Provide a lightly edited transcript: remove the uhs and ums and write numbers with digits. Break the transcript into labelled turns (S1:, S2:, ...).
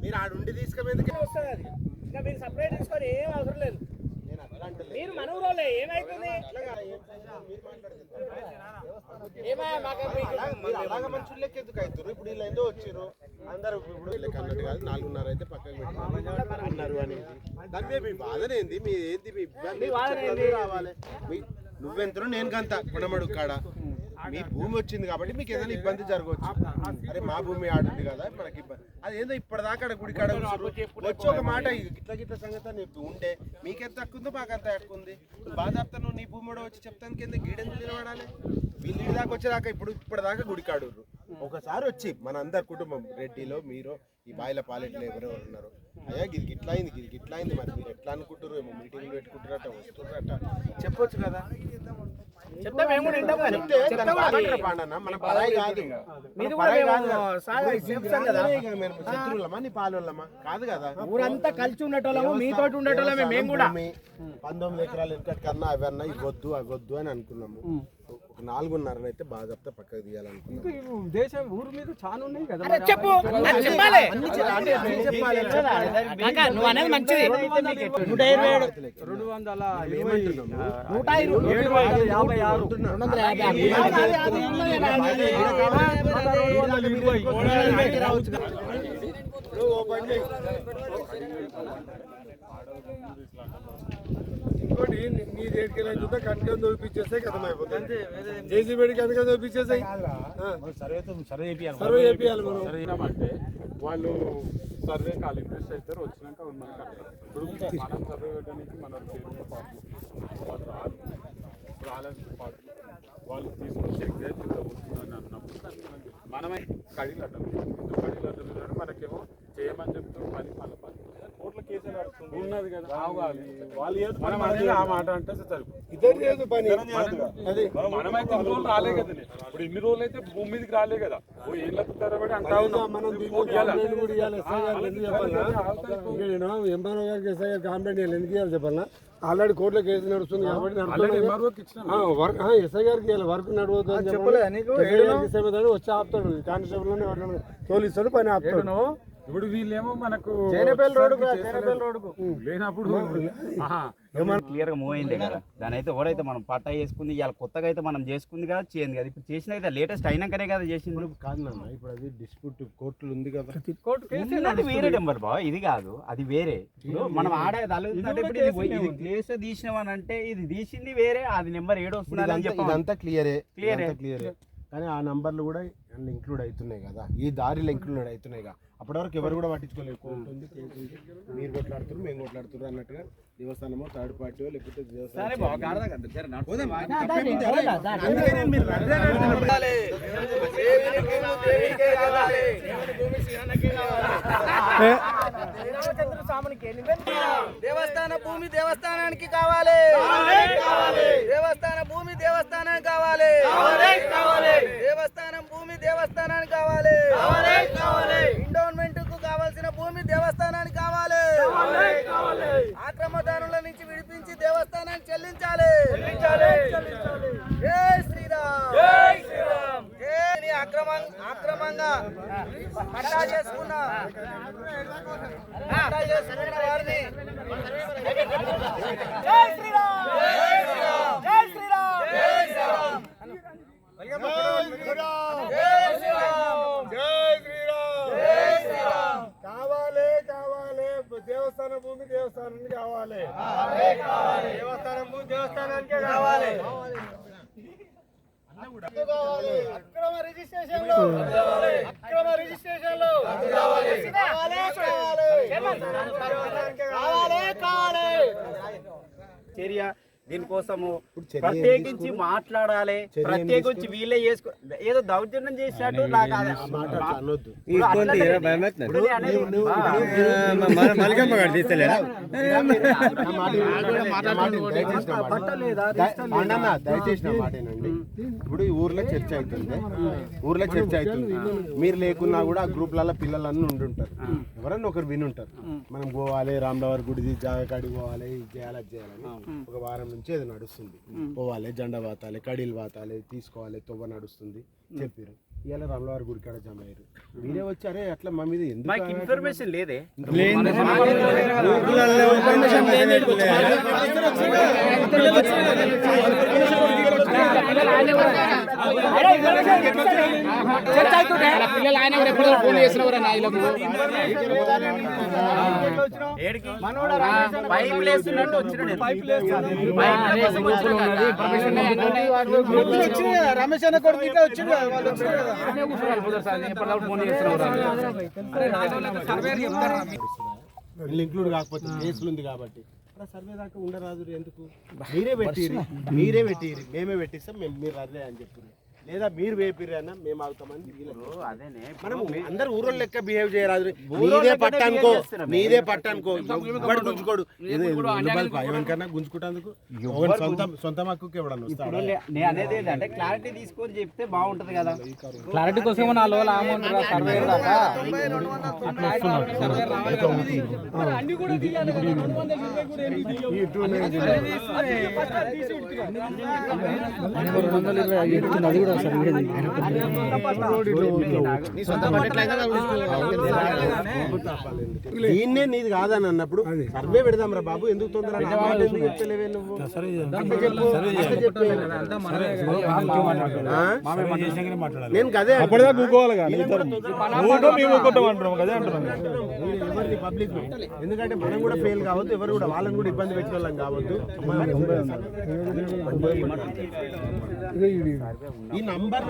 S1: మీరు ఆడుండి తీసుకెందుకు వస్తుంది?
S2: ఇంకా మీరు సపరేట్ తీసుకొని ఏం అవసరం లేదు. మీరు మన ఊరోలే ఏమైతుంది?
S1: అలాగా మనుషులు లెక్క ఎందుకు అవుతారు? ఇప్పుడు వీళ్ళు ఎందుకు వచ్చారు అందరు? ఇప్పుడు లెక్క అన్నట్టు కాదు, 4:30 అయితే పక్కకు పెట్టారు అన్నారు అనేది. దాని మీద మీ బాధనేంది? మీ ఏంది మీ ఇబ్బంది? రావాలి నువ్వెంతనో నేను కంత కొనమడు కాడ మీ భూమి వచ్చింది కాబట్టి మీకు ఏదైనా ఇబ్బంది జరగవచ్చు. అరే మా భూమి ఆడుంది కదా మనకి ఇబ్బంది. అదేందో ఇప్పటిదాకా గుడి కాడ వచ్చి ఒక మాట గిట్ల గిట్ల సంగతి ఉంటే మీకెంత హక్కు ఉందో మాకు అంత హక్కు ఉంది. బాధ చెప్తాను నీ భూమి కూడా వచ్చి చెప్తాను కింద గీడెందుకు నిలబడాలి? వీళ్ళు దాకా వచ్చేదాకా ఇప్పటిదాకా గుడి కాడుర్రు. ఒకసారి వచ్చి మన అందరి కుటుంబం రెడ్డిలో మీరు ఈ బాయిల పాలెట్లు ఎవరెవరు ఉన్నారు, అయ్యా గిది ఇట్లా అయింది గిది ఇట్లా అయింది, మరి మీరు ఎట్లా అనుకుంటారు? ఏమో మీటింగ్లు పెట్టుకుంటారట వస్తున్నారట చెప్పొచ్చు కదా. శత్రువులమా నీ పాలెళ్ళమా కాదు కదా.
S2: ఊరంతా కలిసి ఉండేటోళ్ళము, మీతో ఉండేటోళ్ళమే. మేము కూడా
S1: 19 ఎకరాలు వెనకటి కన్నా అవన్నా ఇవ్వద్దు అవద్దు అని అనుకున్నాము. 4:30 అయితే బాగా చెప్తే పక్కకు తీయాలనుకున్నాం.
S3: దేశం ఊరు మీద చాలా ఉన్నాయి కదా.
S2: చెప్పు చెప్పాలి.
S1: 226 ఇంకోటి నీ రేటుకి చూస్తే కనుక దొరికిచ్చేస్తే కథమైపోతుంది. జేసీబీకి కనుక దొరికిచ్చేసాయి సర్వే చేయాలి మనం.
S3: అంటే వాళ్ళు సర్వే కాలు ఇంట్రెస్ట్ అవుతారు వచ్చినాక ఉన్నాక ఇప్పుడు మనం సర్వే పెట్టడానికి మన వాళ్ళు రాలేదు పార్టీ వాళ్ళు తీసుకొచ్చి ఎగ్జాక్ట్ వస్తుందని అన్నప్పుడు మనమే కడిగడ్డం మనకేమో చేయమని చెప్తూ పని కోట్ల కేసులు ఉన్నది కదా. మనం అనేది ఆ మాట అంటే
S1: ఇద్దరు పని
S3: మనమైతే ఇన్ని రోజులు రాలే కదా. ఇప్పుడు ఇన్ని రోజులు అయితే భూమి మీదకి రాలే కదా. ఏళ్ళ తరబడి అంటా
S1: ఎంఆర్ఓ గారికి ఎస్ఐ గారికి కాంప్లైంట్ ఎందుకు ఇవ్వాలి చెప్పాలన్నా? ఆల్రెడీ కోర్టులో కేసు నడుస్తుంది కాబట్టి ఎస్ఐ గారికి వర్క్ నడవద్దు అని చెప్పలేదు. వచ్చి ఆపుతాడు కానిస్టేబుల్ తోలిస్తాడు, పని ఆపుతాడు.
S3: ఇప్పుడు వీళ్ళేమో మనకు లేనప్పుడు
S4: క్లియర్ గా మూవ్ అయింది కదా. దాని అయితే ఎవరైతే మనం పట్టా చేసుకుంది ఇవాళ కొత్తగా అయితే మనం చేసుకుంది కదా, చేయండి కదా. ఇప్పుడు చేసిన అయితే లేటెస్ట్ అయినాకనే కదా చేసింది.
S1: కాదు నాన్న, ఇప్పుడు అది డిస్ప్యూట్ కోర్టులు ఉంది కదా.
S4: వేరే నెంబర్ బా, ఇది కాదు అది వేరే. ఇప్పుడు మనం ఆడేది అలుగుతుంటే ఇప్పుడు ఇది ప్లేస్ తీసినామని అంటే ఇది తీసింది వేరే, అది నెంబర్ 7 వస్తుంది అని చెప్పి
S1: ఇదంతా క్లియరే. కానీ ఆ నంబర్లు కూడా ఇంక్లూడ్ అవుతున్నాయి కదా, ఈ దారిలో ఇంక్లూడ్ అవుతున్నాయి కదా. అప్పటి వరకు ఎవరు కూడా పట్టించుకోలేదు. కోర్టు ఉంది, కేసు ఉంది, మీరు కొట్లాడుతున్నారు మేము కొట్లాడుతున్నారు అన్నట్టుగా దేవస్థానమో థర్డ్ పార్టీ లేకపోతే
S2: దేవస్థాన భూమి దేవస్థానానికి కావాలి, దేవస్థాన భూమి దేవస్థానానికి కావాలి, దేవస్థానం భూమి దేవస్థానానికి కావాలి, ఎండోన్మెంట్ కు కావాల్సిన భూమి దేవస్థానానికి కావాలి, ఆక్రమదారుల నుంచి విడిపించి దేవస్థానానికి చెల్లించాలి. జై శ్రీరామ్, జై శ్రీరామ్. అక్రమంగా పట్టా చేసుకున్న వారిని జై శ్రీరామ్, జై శ్రీరామ్, జై శ్రీరామ్, జై శ్రీరామ్, జై శ్రీరామ్.
S1: కావాలి దేవస్థాన భూమి దేవస్థానానికి కావాలి, దేవస్థానం భూమి దేవస్థానానికి కావాలి.
S2: అక్రమ రిజిస్ట్రేషన్లు చర్య
S4: దీనికోసము
S1: చర్య
S4: ప్రత్యేకించి మాట్లాడాలి, ప్రత్యేకించి వీళ్ళే చేసుకో ఏదో దౌర్జన్యం చేసినట్టు నాకు అది-
S1: ఆ మాట అట్లా అనొద్దు.
S4: ఇప్పుడు అట్లనే- ఇప్పుడు నేను అనేది-
S1: దయచేసి నా మాట ఏనండి. ఇప్పుడు ఈ ఊర్లో చర్చ అవుతుంది, మీరు లేకున్నా కూడా ఆ గ్రూప్లలో పిల్లలన్నీ ఉండుంటారు, ఎవరన్నా ఒకరు వినుంటారు. మనం పోవాలి రామలవారి గుడిది జాగకాడికి పోవాలి, ఇది చేయాలి అది చేయాలని ఒక వారం నుంచి అది నడుస్తుంది. పోవాలి, జెండా వాతాలి, కడీలు వాతాలి, తీసుకోవాలి, తొవ్వ నడుస్తుంది చెప్పారు. ఇవాళ రామలవారి గుడి కాడ జమ అయ్యారు. మీరే వచ్చారే అట్లా మా మీద ఎందుకు
S4: మాకు ఇన్ఫర్మేషన్ లేదే. ఏడికి? పైపులు వేస్తున్నట్టు వచ్చిన నేను.
S2: రమేష్ అన్న కొడుకు ఇట్లా వచ్చిండు కదా, వాళ్ళు వచ్చిండు కదా.
S1: వీళ్ళు ఇంక్లూడ్ కాకపోతే కేసులు ఉంది కాబట్టి అలా సర్వే దాకా ఉండరాదు. ఎందుకు మీరే పెట్టిరి మేమే పెట్టిస్తాం, మీరు అదే అని చెప్పారు. లేదా మీరు వేపిరి అన్న మేము అవుతామని
S4: అదేనే
S1: మనం అందరు ఊరోళ్ళు లెక్క బిహేవ్ చేయరాదు. నీదే పట్టనుకో ఇవ్వడు గుంజుకోడు ఎవరికన్నా గుంజుకుంటేందుకు సొంత హక్కుకి ఎవడన్నా వస్తాడు.
S4: నేను అనేది ఏంటంటే క్లారిటీ తీసుకొని చెప్తే బాగుంటది కదా.
S5: క్లారిటీ కోసం నాలుగు రోజులు అమౌంట్ సర్వే
S1: దీన్నే నీది కాదని అన్నప్పుడు సర్వే పెడదాం రా బాబు, ఎందుకు తొందర ఎందుకు చెప్తలేవే నువ్వు? నేను గదే పబ్లిక్, ఎందుకంటే మనం కూడా ఫెయిల్ కావద్దు, ఎవరు కూడా వాళ్ళని కూడా ఇబ్బంది పెట్టే వాళ్ళం కావద్దు. ఈ నంబర్